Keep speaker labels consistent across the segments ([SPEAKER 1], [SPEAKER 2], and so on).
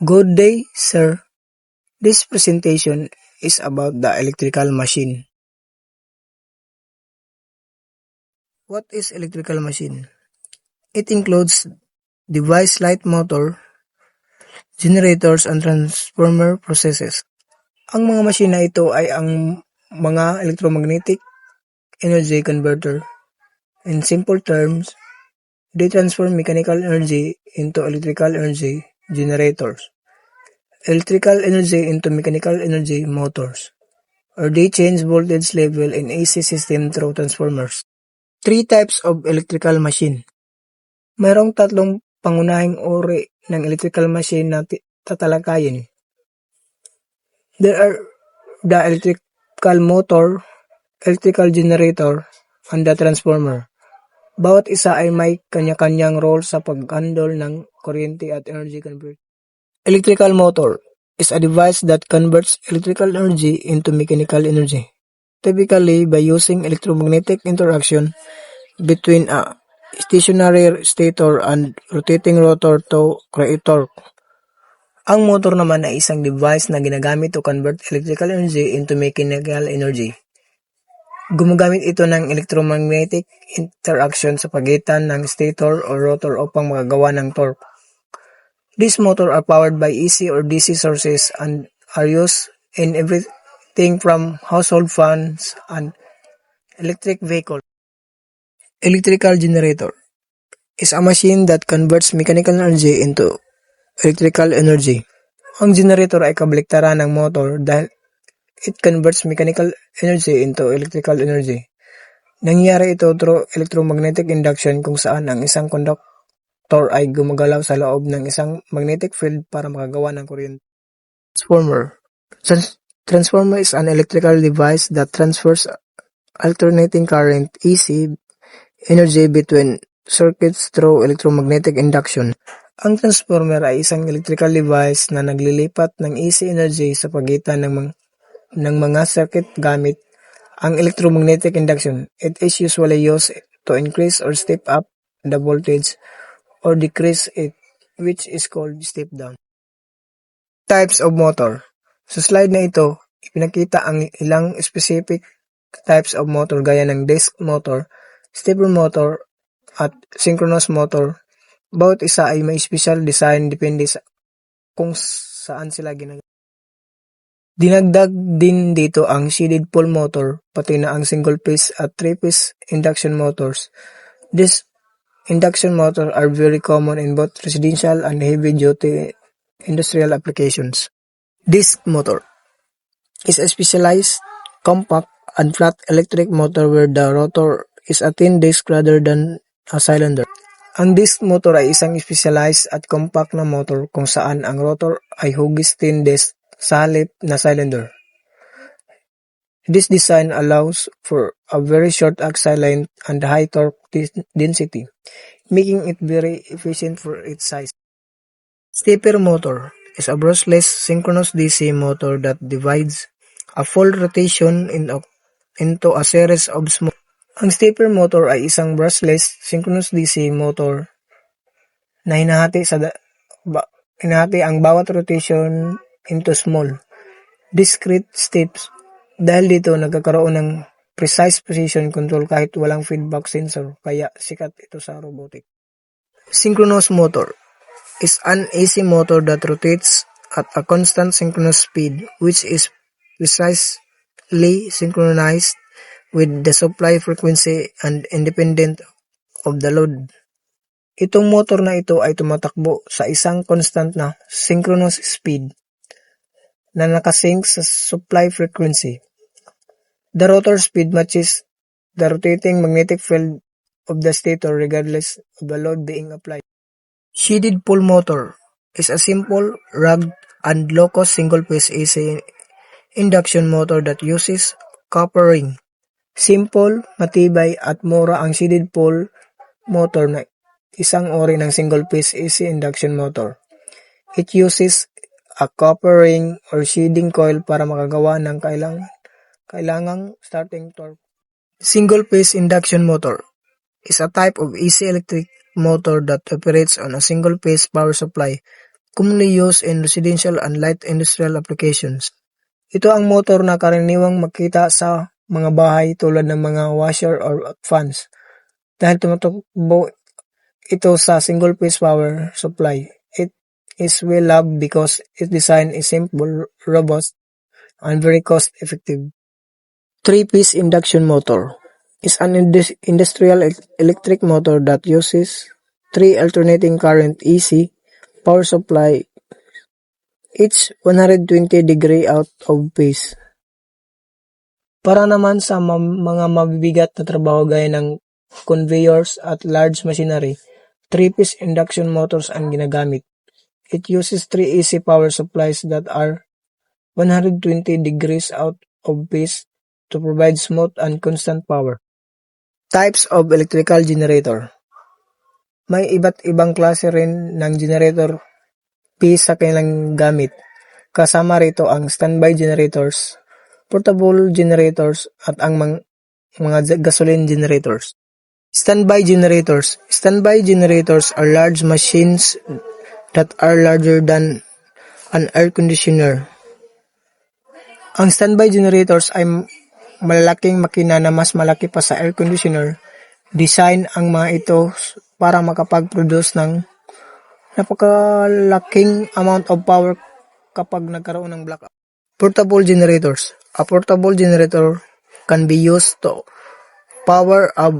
[SPEAKER 1] Good day, sir. This presentation is about the electrical machine. What is electrical machine? It includes device light motor, generators, and transformer processes. Ang mga machine na ito ay ang mga electromagnetic energy converter. In simple terms, they transform mechanical energy into electrical energy generators, electrical energy into mechanical energy motors, or they change voltage level in AC system through transformers. Three types of electrical machine. Mayroong tatlong pangunahing uri ng electrical machine na tatalakayin. There are the electrical motor, electrical generator, and the transformer. Bawat isa ay may kanya-kanyang role sa pag-handle ng kuryente at energy conversion. Electrical motor is a device that converts electrical energy into mechanical energy, typically by using electromagnetic interaction between a stationary stator and rotating rotor to create torque. Ang motor naman ay isang device na ginagamit to convert electrical energy into mechanical energy. Gumagamit ito ng electromagnetic interaction sa pagitan ng stator o rotor upang makagawa ng torque. These motors are powered by AC or DC sources and are used in everything from household fans and electric vehicles. Electrical generator is a machine that converts mechanical energy into electrical energy. Ang generator ay kabaliktaran ng motor dahil it converts mechanical energy into electrical energy. Nangyayari ito through electromagnetic induction kung saan ang isang conductor ay gumagalaw sa loob ng isang magnetic field para makagawa ng kuryente. Transformer. Transformer is an electrical device that transfers alternating current AC energy between circuits through electromagnetic induction. Ang transformer ay isang electrical device na naglilipat ng AC energy sa pagitan ng mga circuit gamit ang electromagnetic induction. It is usually used to increase or step up the voltage or decrease it, which is called step down. Types of motor. Sa slide na ito, ipinakita ang ilang specific types of motor gaya ng disk motor, stepper motor, at synchronous motor. Bawat isa ay may special design depende sa kung saan sila ginagamit. Dinagdag din dito ang shaded pole motor, pati na ang single phase at three phase induction motors. These induction motors are very common in both residential and heavy duty industrial applications. Disk motor is a specialized, compact, and flat electric motor where the rotor is a thin disk rather than a cylinder. Ang disk motor ay isang specialized at compact na motor kung saan ang rotor ay hugis thin disk sa halip na cylinder. This design allows for a very short axle length and high torque density, making it very efficient for its size. Stepper motor is a brushless synchronous DC motor that divides a full rotation into a series of small. Ang stepper motor ay isang brushless synchronous DC motor na hinahati ang bawat rotation into small, discrete steps. Dahil dito nagkakaroon ng precise precision control kahit walang feedback sensor, kaya sikat ito sa robotic. Synchronous motor is an AC motor that rotates at a constant synchronous speed which is precisely synchronized with the supply frequency and independent of the load. Itong motor na ito ay tumatakbo sa isang constant na synchronous speed na nakasync sa supply frequency. The rotor speed matches the rotating magnetic field of the stator regardless of the load being applied. Shaded pole motor is a simple, rugged, and low-cost single-phase AC induction motor that uses copper ring. Simple, matibay, at mura ang shaded pole motor na isang uri ng single-phase AC induction motor. It uses a copper ring or shading coil para makagawa ng kailangang starting torque. Single-phase induction motor is a type of AC electric motor that operates on a single-phase power supply commonly used in residential and light industrial applications. Ito ang motor na karaniwang makita sa mga bahay tulad ng mga washer or fans dahil tumatakbo ito sa single-phase power supply. It is well loved because its design is simple, robust, and very cost-effective. Three-piece induction motor is an industrial electric motor that uses three alternating current AC power supply, each 120 degree out of phase. Para naman sa mga mabibigat na trabaho gaya ng conveyors at large machinery, three-piece induction motors ang ginagamit. It uses three AC power supplies that are 120 degrees out of phase to provide smooth and constant power. Types of electrical generator. May iba't ibang klase rin ng generator piece sa kanilang gamit. Kasama rito ang standby generators, portable generators, at ang mga gasoline generators. Standby generators. Standby generators are large machines that are larger than an air conditioner. Ang standby generators ay malalaking makina na mas malaki pa sa air conditioner. Design ang mga ito para makapag-produce ng napakalaking amount of power kapag nagkaroon ng blackout. Portable generators. A portable generator can be used to power a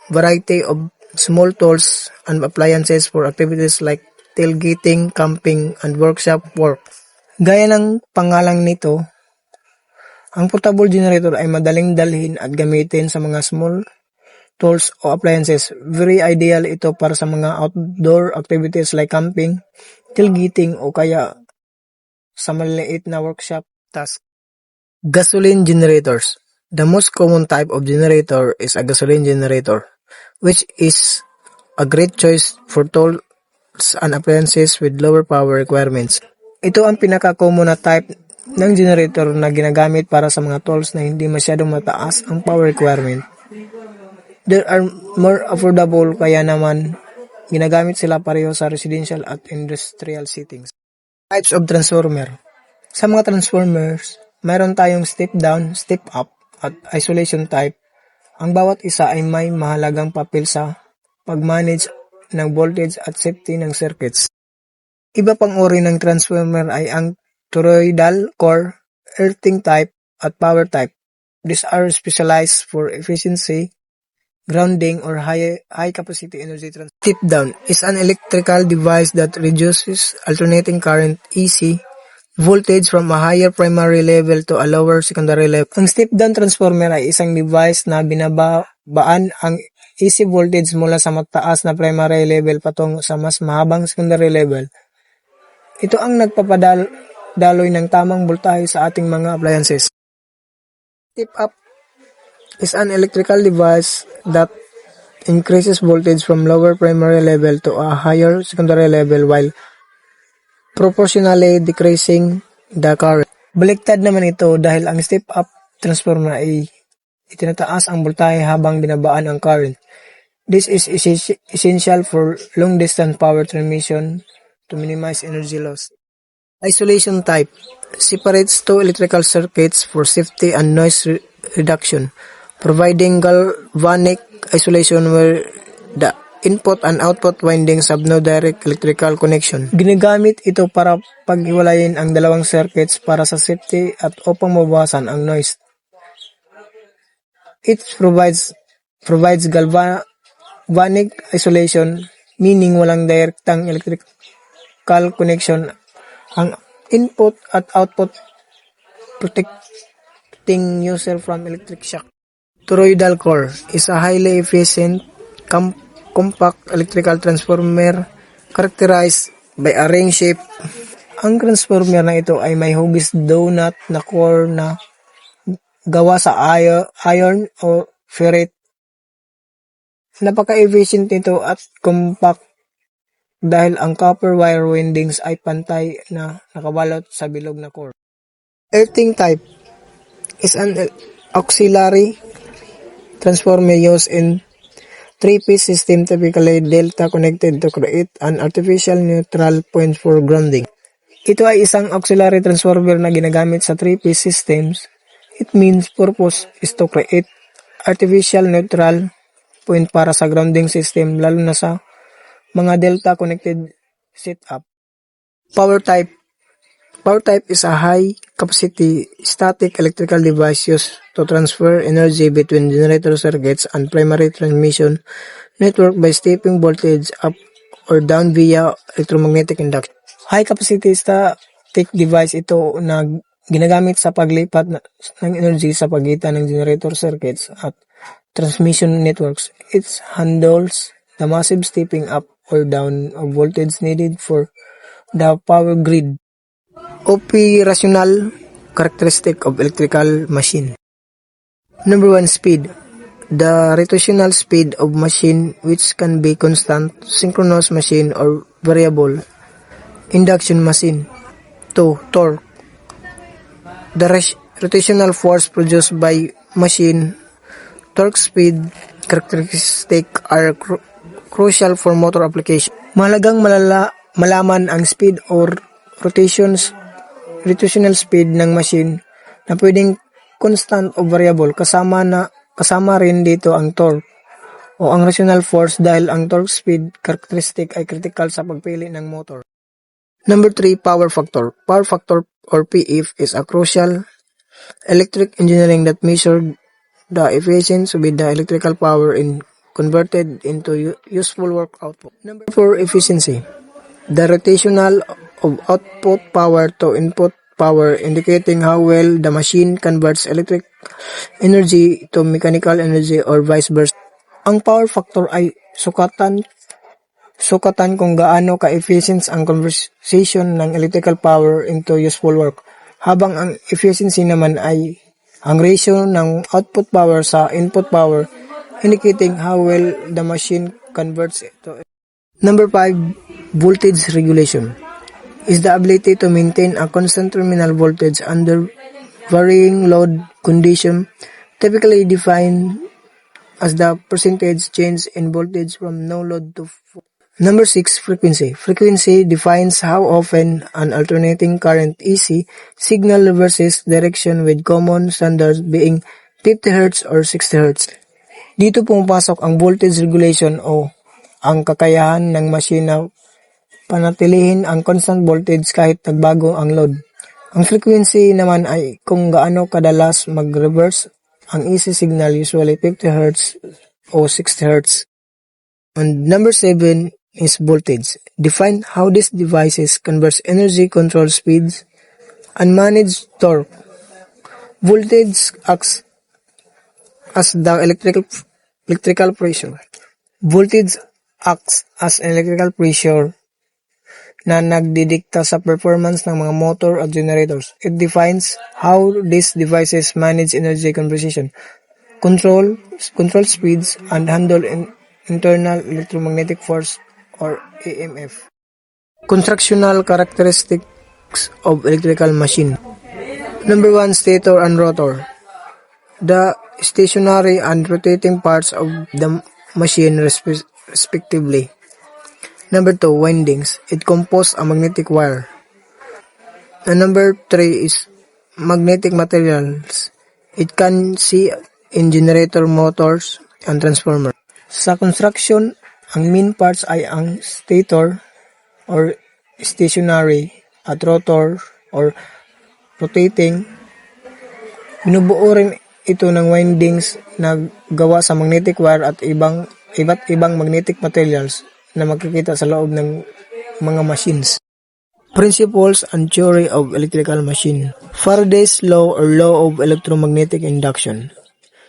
[SPEAKER 1] variety of small tools and appliances for activities like tailgating, camping, and workshop work. Gaya ng pangalang nito, ang portable generator ay madaling dalhin at gamitin sa mga small tools o appliances. Very ideal ito para sa mga outdoor activities like camping, tailgating, o kaya sa maliliit na workshop task. Gasoline generators. The most common type of generator is a gasoline generator, which is a great choice for tools and appliances with lower power requirements. Ito ang pinaka-common na type ng generator na ginagamit para sa mga tools na hindi masyadong mataas ang power requirement. They are more affordable kaya naman ginagamit sila pareho sa residential at industrial settings. Types of transformer. Sa mga transformers, mayroon tayong step down, step up, at isolation type. Ang bawat isa ay may mahalagang papel sa pag-manage ng voltage at safety ng circuits. Iba pang uri ng transformer ay ang toroidal core, earthing type, at power type. These are specialized for efficiency, grounding, or high capacity energy transfer. Step down is an electrical device that reduces alternating current AC voltage from a higher primary level to a lower secondary level. Ang step down transformer ay isang device na binabaan ang AC voltage mula sa mataas na primary level patungo sa mas mahabang secondary level. Ito ang nagpapadaloy ng tamang voltahe sa ating mga appliances. Step up is an electrical device that increases voltage from lower primary level to a higher secondary level while proportionally decreasing the current. Baliktad naman ito dahil ang step-up transformer ay itinataas ang voltahe habang binabaan ang current. This is essential for long-distance power transmission to minimize energy loss. Isolation type separates two electrical circuits for safety and noise reduction, providing galvanic isolation where the input and output windings have no direct electrical connection. Ginagamit ito para paghiwalayin ang dalawang circuits para sa safety at upang mabawasan ang noise. It provides galvanic isolation, meaning walang direktang electrical connection ang input at output, protecting user from electric shock. Toroidal core is a highly efficient compact electrical transformer characterized by a ring shape. Ang transformer na ito ay may hugis donut na core na gawa sa iron o ferrite. Napaka-efficient nito at compact dahil ang copper wire windings ay pantay na nakabalot sa bilog na core. Earthing type is an auxiliary transformer used in Three-piece system typically delta connected to create an artificial neutral point for grounding. Ito ay isang auxiliary transformer na ginagamit sa three-piece systems. It means purpose is to create artificial neutral point para sa grounding system lalo na sa mga delta connected setup. Power type. Power type is a high-capacity static electrical device used to transfer energy between generator circuits and primary transmission network by stepping voltage up or down via electromagnetic induction. High-capacity static device ito na ginagamit sa paglipat ng energy sa pagitan ng generator circuits at transmission networks. It handles the massive stepping up or down of voltage needed for the power grid. Operational characteristic of electrical machine. Number 1, speed. The rotational speed of machine which can be constant, synchronous machine or variable. Induction machine. 2, torque. The rotational force produced by machine. Torque speed characteristic are crucial for motor application. Mahalagang malaman ang speed or rotational speed ng machine na pwedeng constant o variable kasama rin dito ang torque o ang rotational force dahil ang torque speed characteristic ay critical sa pagpili ng motor. Number 3, power factor. Power factor or PF is a crucial electric engineering that measures the efficiency with the electrical power converted into useful work output. Number 4, efficiency. The rotational of output power to input power, indicating how well the machine converts electric energy to mechanical energy or vice versa. Ang power factor ay sukatan kung gaano ka-efficient ang conversion ng electrical power into useful work, habang ang efficiency naman ay ang ratio ng output power sa input power, indicating how well the machine converts it to. Number 5, voltage regulation is the ability to maintain a constant terminal voltage under varying load condition, typically defined as the percentage change in voltage from no load to full. Number 6, frequency. Frequency defines how often an alternating current AC signal reverses direction, with common standards being 50 Hz or 60 Hz. Dito pumapasok ang voltage regulation o ang kakayahan ng machine na panatilihin ang constant voltage kahit nagbago ang load. Ang frequency naman ay kung gaano kadalas mag-reverse ang AC signal, usually 50 Hz o 60 Hz. And number 7 is voltage. Define how these devices converts energy, control speeds, and manage torque. Voltage acts as the electrical pressure. Voltage acts as electrical pressure na nagdidikta sa performance ng mga motor at generators. It defines how these devices manage energy conversion, control speeds, and handle internal electromagnetic force or EMF. Constructional characteristics of electrical machine. Number 1, stator and rotor. The stationary and rotating parts of the machine respectively. Number 2, windings. It composes a magnetic wire. And number 3 is magnetic materials. It can see in generator, motors, and transformer. Sa construction, ang main parts ay ang stator or stationary at rotor or rotating. Binubuo rin ito ng windings na gawa sa magnetic wire at iba't ibang magnetic materials na makikita sa loob ng mga machines. Principles and theory of electrical machine. Faraday's law or law of electromagnetic induction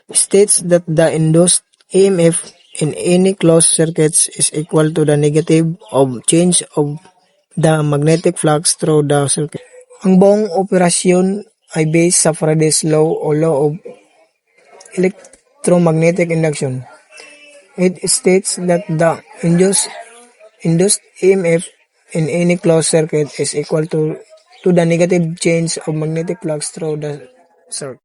[SPEAKER 1] states that the induced EMF in any closed circuits is equal to the negative of change of the magnetic flux through the circuit. Ang buong operasyon ay based sa Faraday's law o law of electromagnetic induction. It states that the induced EMF in any closed circuit is equal to the negative change of magnetic flux through the circuit.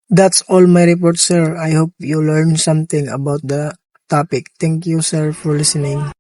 [SPEAKER 1] That's all my report, sir. I hope you learned something about the topic. Thank you, sir, for listening.